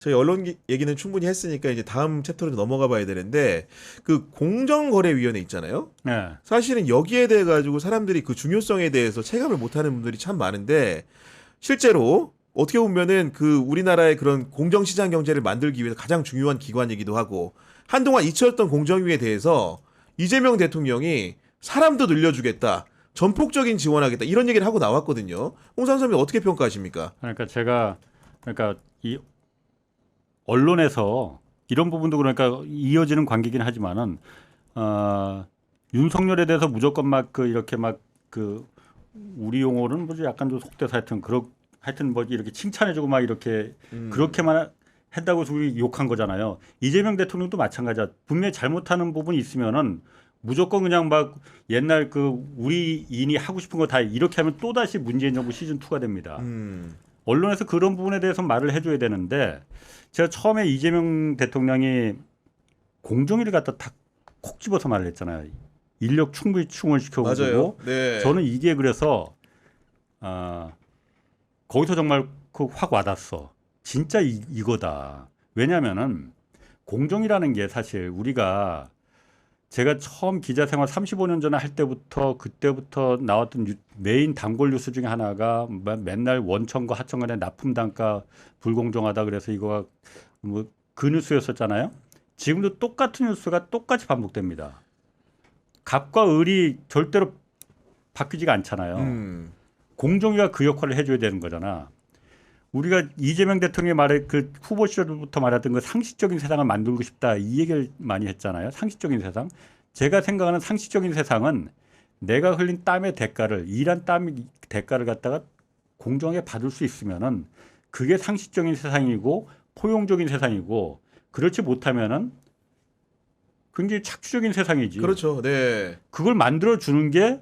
저희 언론 얘기는 충분히 했으니까 이제 다음 챕터로 넘어가 봐야 되는데 그 공정거래위원회 있잖아요. 네. 사실은 여기에 대해 가지고 사람들이 그 중요성에 대해서 체감을 못하는 분들이 참 많은데 실제로 어떻게 보면은 그 우리나라의 그런 공정시장 경제를 만들기 위해서 가장 중요한 기관이기도 하고 한동안 잊혀졌던 공정위에 대해서 이재명 대통령이 사람도 늘려주겠다. 전폭적인 지원하겠다. 이런 얘기를 하고 나왔거든요. 홍상선 선생님 어떻게 평가하십니까? 그러니까 제가 그러니까 이 언론에서 이런 부분도 그러니까 이어지는 관계긴 하지만은 윤석열에 대해서 무조건 막 그 이렇게 막 그 우리 용어는 뭐지 약간 좀 속대서 하여튼 뭐 이렇게 칭찬해주고 막 이렇게 그렇게만 했다고 우리 욕한 거잖아요. 이재명 대통령도 마찬가지야. 분명히 잘못하는 부분이 있으면은 무조건 그냥 막 옛날 그 우리인이 하고 싶은 거 다 이렇게 하면 또 다시 문재인 정부 시즌 2가 됩니다. 언론에서 그런 부분에 대해서 말을 해줘야 되는데 제가 처음에 이재명 대통령이 공정위를 갖다 탁 콕 집어서 말을 했잖아요. 인력 충분히 맞아요. 충원시켜주고 네. 저는 이게 그래서 거기서 정말 그 확 와닿았어. 진짜 이거다. 왜냐하면은 공정이라는 게 사실 우리가 제가 처음 기자 생활 35년 전에 할 때부터 그때부터 나왔던 메인 단골 뉴스 중에 하나가 맨날 원청과 하청 간의 납품 단가 불공정하다 그래서 이거가 뭐 그 뉴스였었잖아요. 지금도 똑같은 뉴스가 똑같이 반복됩니다. 갑과 을이 절대로 바뀌지가 않잖아요. 공정위가 그 역할을 해줘야 되는 거잖아. 우리가 이재명 대통령이 말해 그 후보 시절부터 말했던 그 상식적인 세상을 만들고 싶다 이 얘기를 많이 했잖아요. 상식적인 세상. 제가 생각하는 상식적인 세상은 내가 흘린 땀의 대가를 일한 땀의 대가를 갖다가 공정하게 받을 수 있으면은 그게 상식적인 세상이고 포용적인 세상이고 그렇지 못하면은 굉장히 착취적인 세상이지. 그렇죠. 네. 그걸 만들어 주는 게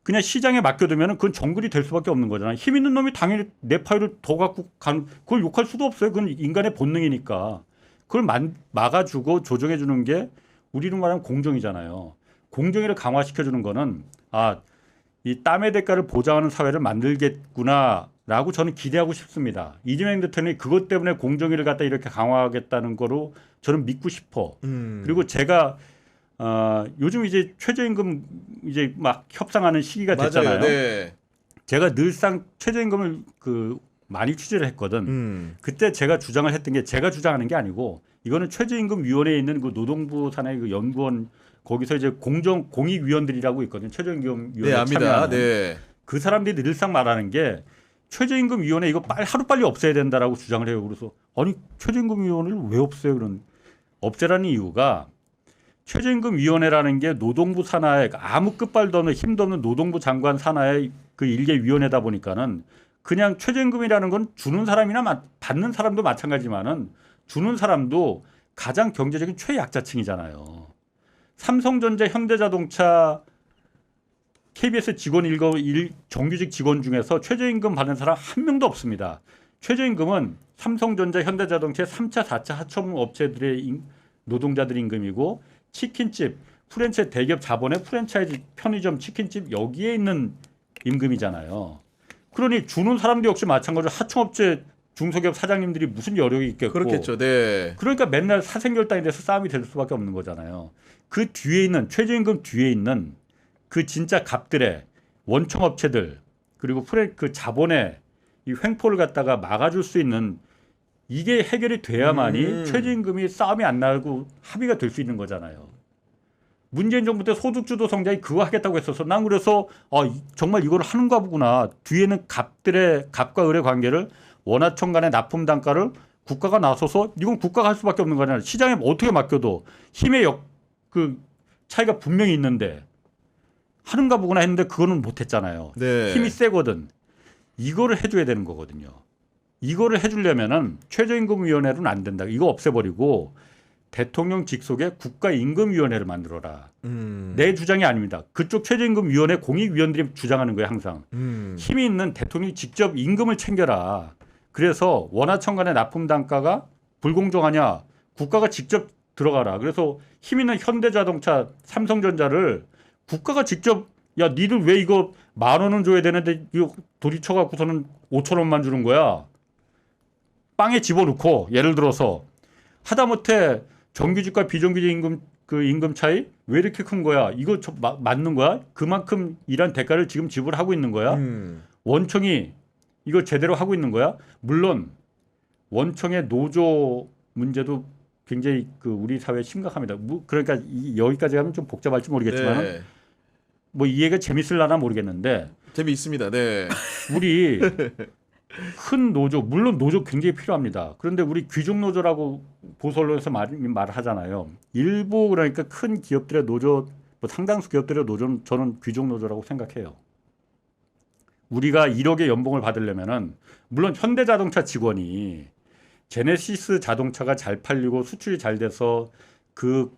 그냥 시장에 맡겨두면 그건 정글이 될 수밖에 없는 거잖아요. 힘 있는 놈이 당연히 내 파일을 더 갖고 가는 그걸 욕할 수도 없어요. 그건 인간의 본능이니까. 그걸 막아주고 조정해주는 게 우리로 말하면 공정이잖아요. 공정위를 강화시켜주는 거는 이 땀의 대가를 보장하는 사회를 만들겠구나라고 저는 기대하고 싶습니다. 이재명 대통령이 그것 때문에 공정위를 갖다 이렇게 강화하겠다는 거로 저는 믿고 싶어. 그리고 제가 요즘 이제 최저임금 이제 막 협상하는 시기가 맞아요. 됐잖아요. 네. 제가 늘상 최저임금을 그 많이 취재를 했거든. 그때 제가 주장을 했던 게 제가 주장하는 게 아니고 이거는 최저임금위원회에 있는 그 노동부 산하의 그 연구원 거기서 이제 공익위원들이라고 있거든요. 최저임금위원회 네, 압니다. 참여하는 네. 그 사람들이 늘상 말하는 게 최저임금위원회 이거 하루빨리 없애야 된다라고 주장을 해요. 그래서 아니 최저임금위원회를 왜 없애요? 그런 없애라는 이유가 최저임금위원회라는 게 노동부 산하의 아무 끝발도 없는 힘도 없는 노동부 장관 산하의 그 일개 위원회다 보니까는 그냥 최저임금이라는 건 주는 사람이나 받는 사람도 마찬가지지만은 주는 사람도 가장 경제적인 최약자층이잖아요. 삼성전자, 현대자동차, KBS 직원 정규직 직원 중에서 최저임금 받는 사람 한 명도 없습니다. 최저임금은 삼성전자, 현대자동차의 3차, 4차 하청 업체들의 노동자들 임금이고 치킨집, 프랜차이즈 대기업 자본의 프랜차이즈 편의점 치킨집 여기에 있는 임금이잖아요. 그러니 주는 사람도 역시 마찬가지로 하청업체 중소기업 사장님들이 무슨 여력이 있겠고 그렇겠죠. 네. 그러니까 맨날 사생결단에 대해서 싸움이 될 수밖에 없는 거잖아요. 그 뒤에 있는 최저임금 뒤에 있는 그 진짜 갑들의 원청업체들 그리고 그 자본의 이 횡포를 갖다가 막아줄 수 있는 이게 해결이 돼야만이 최저임금이 싸움이 안 나고 합의가 될 수 있는 거잖아요. 문재인 정부 때 소득주도 성장이 그거 하겠다고 했어서 난 그래서 정말 이걸 하는가 보구나. 뒤에는 갑과 을의 관계를 원하청 간의 납품 단가를 국가가 나서서 이건 국가가 할 수밖에 없는 거잖아요. 시장에 어떻게 맡겨도 힘의 그 차이가 분명히 있는데 하는가 보구나 했는데 그거는 못했잖아요. 네. 힘이 세거든. 이거를 해줘야 되는 거거든요. 이거를 해주려면은 최저임금위원회로는 안 된다. 이거 없애버리고 대통령 직속의 국가임금위원회를 만들어라. 내 주장이 아닙니다. 그쪽 최저임금위원회 공익위원들이 주장하는 거예요. 항상. 힘이 있는 대통령이 직접 임금을 챙겨라. 그래서 원하청 간의 납품 단가가 불공정하냐. 국가가 직접 들어가라. 그래서 힘 있는 현대자동차, 삼성전자를 국가가 직접 야 니들 왜 이거 10,000원은 줘야 되는데 이거 도리쳐 갖고서는 5,000원만 주는 거야. 빵에 집어넣고 예를 들어서 하다못해 정규직과 비정규직 임금 차이 왜 이렇게 큰 거야? 이거 맞는 거야? 그만큼 일한 대가를 지금 지불하고 있는 거야? 원청이 이거 제대로 하고 있는 거야? 물론 원청의 노조 문제도 굉장히 우리 사회에 심각합니다. 그러니까 여기까지 가면 좀 복잡할지 모르겠지만 네. 뭐 이 얘기가 재밌을라나 모르겠는데 재미있습니다. 네. 우리 큰 노조 물론 노조 굉장히 필요합니다. 그런데 우리 귀족 노조라고 보수 언론에서 말하잖아요. 일부 그러니까 큰 기업들의 노조 뭐 상당수 기업들의 노조는 저는 귀족 노조라고 생각해요. 우리가 1억의 연봉을 받으려면은 물론 현대자동차 직원이 제네시스 자동차가 잘 팔리고 수출이 잘 돼서 그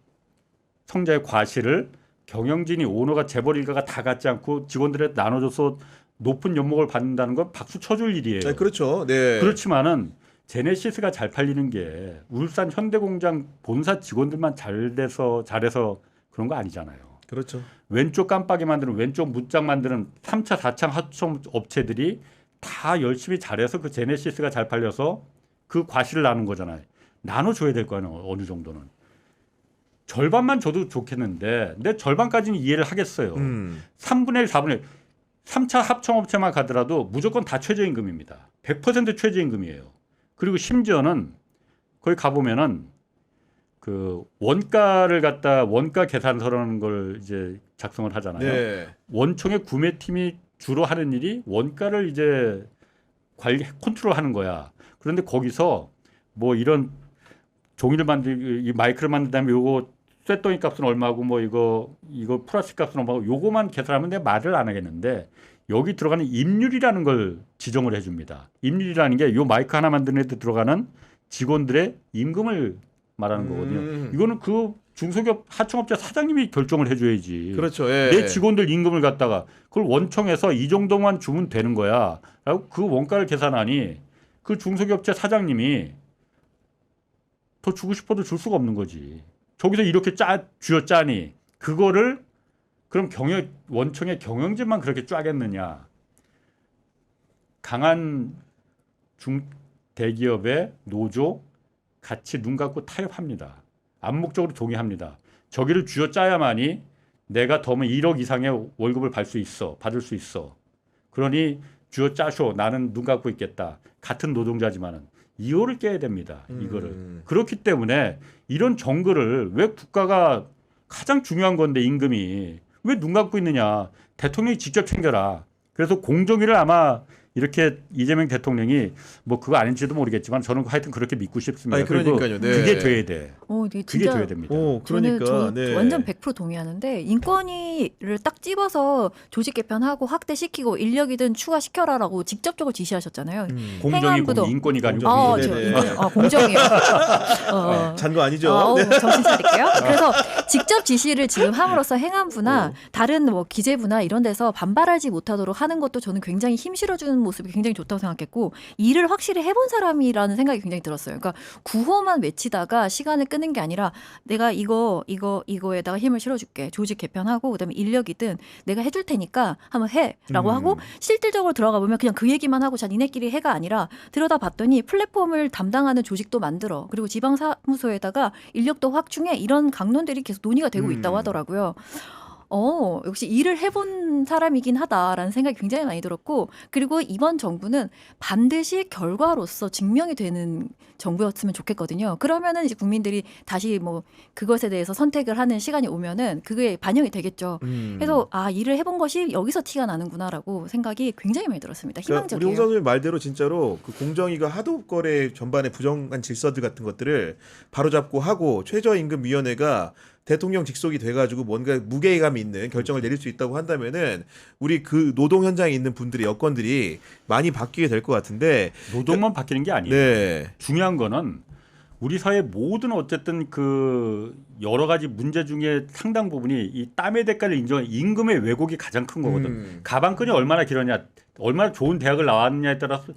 성자의 과실을 경영진이 오너가 재벌 일가가 다 갖지 않고 직원들에 나눠줘서 높은 연봉을 받는다는 건 박수 쳐줄 일이에요. 네, 그렇죠. 네. 그렇지만은 제네시스가 잘 팔리는 게 울산 현대공장 본사 직원들만 잘해서 그런 거 아니잖아요. 그렇죠. 왼쪽 깜빡이 만드는 왼쪽 문짝 만드는 3차 4차 하청 업체들이 다 열심히 잘해서 그 제네시스가 잘 팔려서 그 과실을 나눈 거잖아요. 나눠줘야 될 거 아니에요. 어느 정도는. 절반만 줘도 좋겠는데 내 절반까지는 이해를 하겠어요. 3분의 1, 4분의 1. 3차 합청업체만 가더라도 무조건 다 최저임금입니다. 100% 최저임금이에요. 그리고 심지어는 거기 가보면은 그 원가를 갖다 원가 계산서라는 걸 이제 작성을 하잖아요. 네. 원청의 구매팀이 주로 하는 일이 원가를 이제 컨트롤하는 거야. 그런데 거기서 뭐 이런 종이를 이 마이크를 만든다면 요거 쇳덩이 값은 얼마고 뭐 이거 플라스틱 값은 얼마고 요거만 계산하면 내가 말을 안 하겠는데 여기 들어가는 임률이라는 걸 지정을 해줍니다. 임률이라는 게 요 마이크 하나 만드는 데 들어가는 직원들의 임금을 말하는 거거든요. 이거는 그 중소기업 하청업체 사장님이 결정을 해줘야지. 그렇죠. 예. 내 직원들 임금을 갖다가 그걸 원청에서 이 정도만 주면 되는 거야. 라고 그 원가를 계산하니 그 중소기업체 사장님이 더 주고 싶어도 줄 수가 없는 거지. 저기서 이렇게 쥐어짜니 그거를 그럼 원청의 경영진만 그렇게 짜겠느냐. 강한 대기업의 노조 같이 눈 감고 타협합니다. 암묵적으로 동의합니다. 저기를 쥐어짜야만이 내가 더면 1억 이상의 월급을 받을 수 있어. 그러니 쥐어짜쇼 나는 눈 감고 있겠다. 같은 노동자지만은 이거를 깨야 됩니다. 이거를. 그렇기 때문에 이런 정글을 왜 국가가 가장 중요한 건데 임금이 왜 눈 감고 있느냐. 대통령이 직접 챙겨라. 그래서 공정위를 아마 이렇게 이재명 대통령이 뭐 그거 아닌지도 모르겠지만 저는 하여튼 그렇게 믿고 싶습니다. 아니, 그러니까요. 네. 그게 돼야 돼. 네, 그게 돼야 됩니다. 그러니까 저는 네. 완전 100% 동의하는데 인권위를 딱 집어서 조직 개편하고 확대시키고 인력이든 추가시켜라라고 직접적으로 지시하셨잖아요. 공정이 행안부도- 인권위가 아니고 네네. 공정이요. 잔거 아니죠? 네. 정신 차릴게요. 그래서 직접 지시를 지금 함으로써 행안부나 다른 뭐 기재부나 이런 데서 반발하지 못하도록 하는 것도 저는 굉장히 힘 실어주는 모습이 굉장히 좋다고 생각했고 일을 확실히 해본 사람이라는 생각이 굉장히 들었어요. 그러니까 구호만 외치다가 시간을 끄는 게 아니라 내가 이거에다가 힘을 실어줄게. 조직 개편하고 그다음에 인력이든 내가 해줄 테니까 한번 해라고 하고 실질적으로 들어가 보면 그냥 그 얘기만 하고 자 니네끼리 해가 아니라 들여다봤더니 플랫폼을 담당하는 조직도 만들어. 그리고 지방사무소에다가 인력도 확충해. 이런 강론들이 계속 논의가 되고 있다고 하더라고요. 역시 일을 해본 사람이긴 하다라는 생각이 굉장히 많이 들었고 그리고 이번 정부는 반드시 결과로서 증명이 되는 정부였으면 좋겠거든요. 그러면은 이제 국민들이 다시 뭐 그것에 대해서 선택을 하는 시간이 오면은 그게 반영이 되겠죠. 그래서 일을 해본 것이 여기서 티가 나는구나라고 생각이 굉장히 많이 들었습니다. 그러니까 우리 희망적이에요. 홍 선생님 말대로 진짜로 그 공정위가 하도거래 전반의 부정한 질서들 같은 것들을 바로잡고 하고 최저임금위원회가 대통령 직속이 돼가지고 뭔가 무게감 있는 결정을 내릴 수 있다고 한다면은 우리 그 노동 현장에 있는 분들의 여건들이 많이 바뀌게 될 것 같은데 노동만 바뀌는 게 아니에요. 네. 중요한 거는 우리 사회 모든 어쨌든 그 여러 가지 문제 중에 상당 부분이 이 땀의 대가를 인정한 임금의 왜곡이 가장 큰 거거든. 가방끈이 얼마나 길었냐, 얼마나 좋은 대학을 나왔느냐에 따라서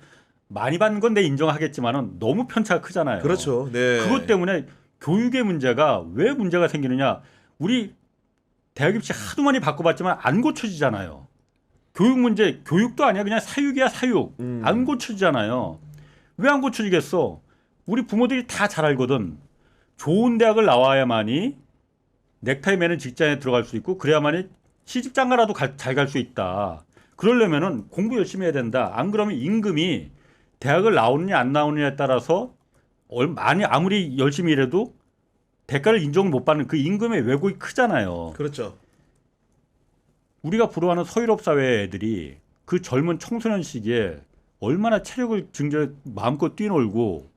많이 받는 건 내 인정하겠지만은 너무 편차가 크잖아요. 그렇죠. 네. 그것 때문에 교육의 문제가 왜 문제가 생기느냐? 우리 대학 입시 하도 많이 바꿔봤지만 안 고쳐지잖아요. 교육 문제, 교육도 아니야. 그냥 사육이야, 사육. 안 고쳐지잖아요. 왜 안 고쳐지겠어? 우리 부모들이 다 잘 알거든. 좋은 대학을 나와야만이 넥타이 매는 직장에 들어갈 수 있고 그래야만이 시집장가라도 잘 갈 수 있다. 그러려면은 공부 열심히 해야 된다. 안 그러면 임금이 대학을 나오느냐 안 나오느냐에 따라서 많이 아무리 열심히 일해도 대가를 인정을 못 받는 그 임금의 왜곡이 크잖아요. 그렇죠. 우리가 부러워하는 서유럽 사회 애들이 그 젊은 청소년 시기에 얼마나 체력을 증저 마음껏 뛰놀고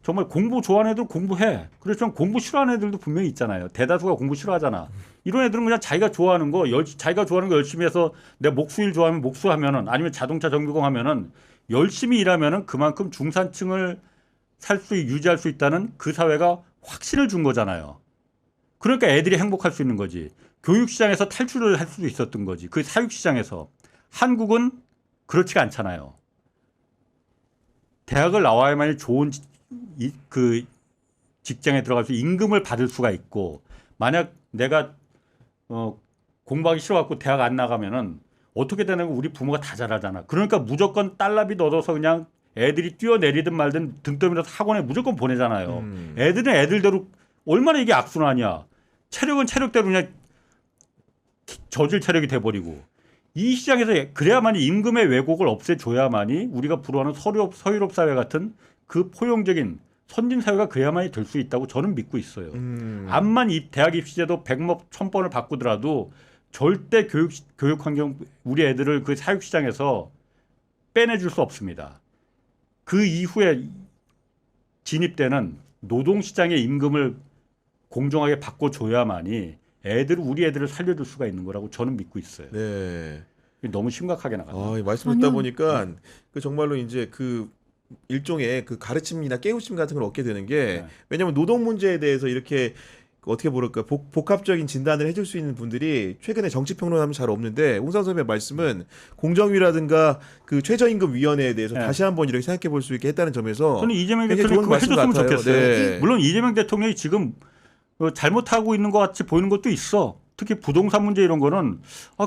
정말 공부 좋아하는 애들 공부해. 그렇지만 공부 싫어하는 애들도 분명히 있잖아요. 대다수가 공부 싫어하잖아. 이런 애들은 그냥 자기가 좋아하는 거 열심히 해서 내 목수일 좋아하면 목수하면은 아니면 자동차 정비공 하면은 열심히 일하면은 그만큼 중산층을 유지할 수 있다는 그 사회가 확신을 준 거잖아요. 그러니까 애들이 행복할 수 있는 거지. 교육시장에서 탈출을 할 수도 있었던 거지. 그 사육시장에서. 한국은 그렇지가 않잖아요. 대학을 나와야만이 좋은 그 직장에 들어가서 임금을 받을 수가 있고 만약 내가 공부하기 싫어갖고 대학 안 나가면은 어떻게 되는 거 우리 부모가 다 잘 알잖아. 그러니까 무조건 딸라비 얻어서 그냥 애들이 뛰어내리든 말든 등 떠밀어서 학원에 무조건 보내잖아요. 애들은 애들대로 얼마나 이게 악순환이야. 체력은 체력대로 그냥 저질 체력이 돼버리고 이 시장에서 그래야만이 임금의 왜곡을 없애줘야만이 우리가 부러워하는 서유럽 사회 같은 그 포용적인 선진 사회가 그래야만이 될 수 있다고 저는 믿고 있어요. 암만 이 대학 입시제도 100번 1000번을 바꾸더라도 절대 교육 환경 우리 애들을 그 사육 시장에서 빼내줄 수 없습니다. 그 이후에 진입되는 노동 시장의 임금을 공정하게 바꿔줘야만이 우리 애들을 살려줄 수가 있는 거라고 저는 믿고 있어요. 네. 너무 심각하게 나가요. 이 말씀 듣다 보니까 그 정말로 이제 그 일종의 그 가르침이나 깨우침 같은 걸 얻게 되는 게 네. 왜냐하면 노동 문제에 대해서 이렇게 어떻게 보랄까 복합적인 진단을 해줄 수 있는 분들이 최근에 정치평론하면 잘 없는데 홍상 선배 말씀은 공정위라든가 그 최저임금위원회에 대해서 네. 다시 한번 이렇게 생각해 볼 수 있게 했다는 점에서 저는 이재명 굉장히 대통령이 좋은 그거 말씀 해줬으면 같아요. 좋겠어요. 네. 물론 이재명 대통령이 지금 잘못하고 있는 것 같이 보이는 것도 있어. 특히 부동산 문제 이런 거는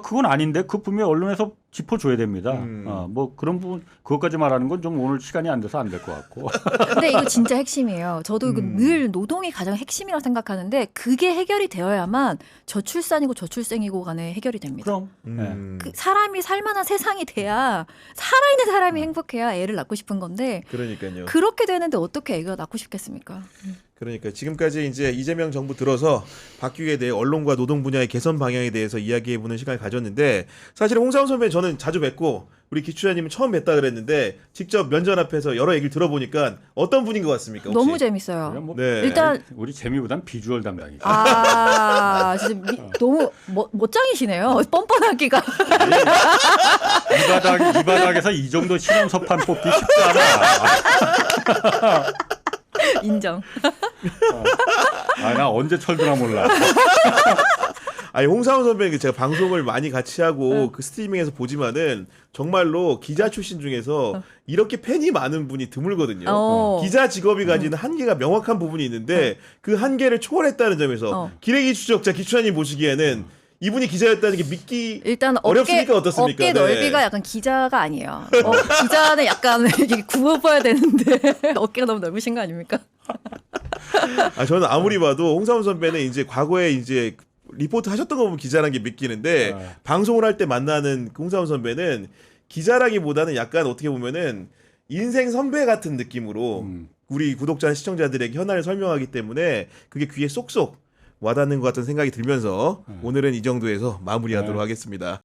그건 아닌데 그 분명히 언론에서 짚어줘야 됩니다. 뭐 그런 부분 그것까지 말하는 건 좀 오늘 시간이 안 돼서 안 될 것 같고. 근데 이거 진짜 핵심이에요. 저도 늘 노동이 가장 핵심이라고 생각하는데 그게 해결이 되어야만 저출산이고 저출생이고 간에 해결이 됩니다. 그럼. 그 사람이 살만한 세상이 돼야 살아있는 사람이 행복해야 애를 낳고 싶은 건데 그러니까요. 그렇게 되는데 어떻게 애가 낳고 싶겠습니까? 그러니까 지금까지 이제 이재명 정부 들어서 바뀌게 돼 언론과 노동 분야의 개선 방향에 대해서 이야기해보는 시간을 가졌는데 사실 홍사훈 선배 저는 자주 뵙고 우리 기추자님은 처음 뵀다 그랬는데 직접 면전 앞에서 여러 얘기를 들어보니까 어떤 분인 것 같습니까? 혹시? 너무 재밌어요. 뭐 네. 일단 우리 재미보단 비주얼 담당이죠. 진짜 너무 멋장이시네요. 뻔뻔하기가. 이 바닥에서 이 정도 신혼서판 뽑기 쉽지 않아. 인정. 나 언제 철드나 몰라. 아니 홍사훈 선배는 제가 방송을 많이 같이 하고 그 스트리밍에서 보지만은 정말로 기자 출신 중에서 이렇게 팬이 많은 분이 드물거든요. 기자 직업이 가지는 한계가 명확한 부분이 있는데 그 한계를 초월했다는 점에서 기레기 추적자 기추자님 보시기에는 이분이 기자였다는 게 믿기 일단 어렵습니까? 어떻습니까? 어깨 넓이가 약간 기자가 아니에요. 기자는 약간 이게 굽어봐야 되는데 어깨가 너무 넓으신 거 아닙니까? 저는 아무리 봐도 홍사훈 선배는 이제 과거에 이제 리포트 하셨던 거 보면 기자라는 게 믿기는데 방송을 할 때 만나는 홍사훈 선배는 기자라기보다는 약간 어떻게 보면은 인생 선배 같은 느낌으로 우리 구독자 시청자들에게 현안을 설명하기 때문에 그게 귀에 쏙쏙 와닿는 것 같은 생각이 들면서 오늘은 이 정도에서 마무리하도록 하겠습니다.